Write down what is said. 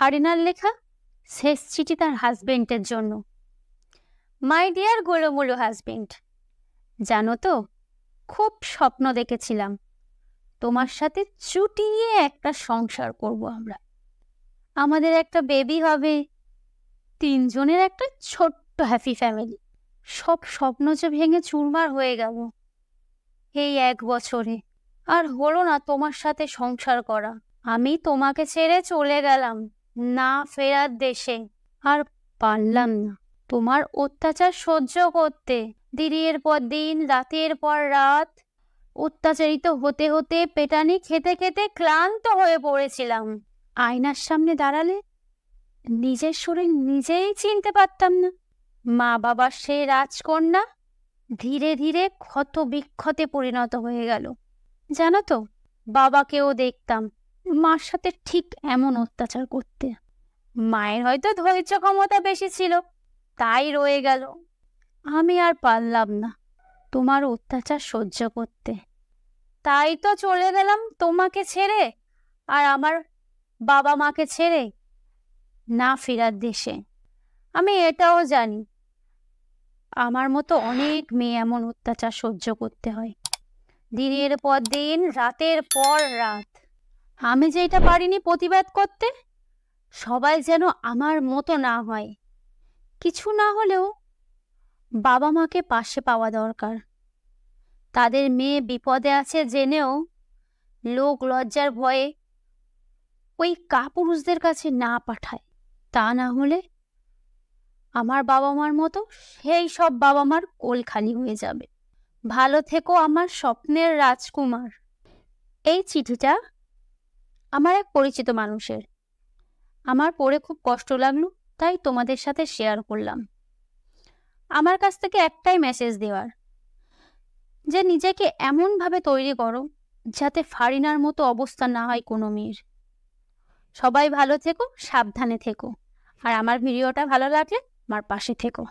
ফারিনার লেখা শেষ চিঠি তার হাজবেন্ডের জন্য। মাই ডিয়ার গোলুমোলু হাজবেন্ড, জানো তো, খুব স্বপ্ন দেখেছিলাম তোমার সাথে চুটিয়ে একটা সংসার করব আমরা। আমাদের একটা বেবি হবে, 3 জনের একটা ছোট্ট হ্যাপি ফ্যামিলি। সব স্বপ্ন যে ভেঙে চুরমার হয়ে গেল এই 1 বছরে। আর হলো না তোমার সাথে সংসার করা। আমি তোমাকে ছেড়ে চলে গেলাম না ফেরার দেশে। আর পারলাম না তোমার অত্যাচার সহ্য করতে। দিনের পর দিন, রাতের পর রাত অত্যাচারিত হতে হতে পেটানি খেতে খেতে ক্লান্ত হয়ে পড়েছিলাম। আয়নার সামনে দাঁড়ালে নিজের শরীর নিজেই চিনতে পারতাম না। মা বাবার সেই রাজকন্যা ধীরে ধীরে ক্ষত বিক্ষতে পরিণত হয়ে গেল। জানো তো, বাবাকেও দেখতাম মার সাথে ঠিক এমন অত্যাচার করতে। মায়ের হয়তো ধৈর্য ক্ষমতা বেশি ছিল, তাই রয়ে গেল। আমি আর পারলাম না তোমার অত্যাচার সহ্য করতে, তাই তো চলে গেলাম তোমাকে ছেড়ে আর আমার বাবা মাকে ছেড়ে না ফেরার দেশে। আমি এটাও জানি আমার মতো অনেক মেয়ে এমন অত্যাচার সহ্য করতে হয়, দিনের পর দিন, রাতের পর রাত। আমি যেটা পারিনি প্রতিবাদ করতে, সবাই যেন আমার মতো না হয়। কিছু না হলেও বাবা মাকে পাশে পাওয়া দরকার। তাদের মেয়ে বিপদে আছে জেনেও লোক লজ্জার ভয়ে ওই কাপুরুষদের কাছে না পাঠায়। তা না হলে আমার বাবা মার মতো সেই সব বাবা মার কোল খালি হয়ে যাবে। ভালো থেকো আমার স্বপ্নের রাজকুমার। এই চিঠিটা আমার এক পরিচিত মানুষের। আমার পড়ে খুব কষ্ট লাগলো, তাই তোমাদের সাথে শেয়ার করলাম। আমার কাছ থেকে একটাই মেসেজ দেওয়ার, যে নিজেকে এমনভাবে তৈরি করো যাতে ফারিনার মতো অবস্থা না হয় কোনো মেয়ের। সবাই ভালো থেকো, সাবধানে থেকো, আর আমার ভিডিওটা ভালো লাগলে আমার পাশে থেকো।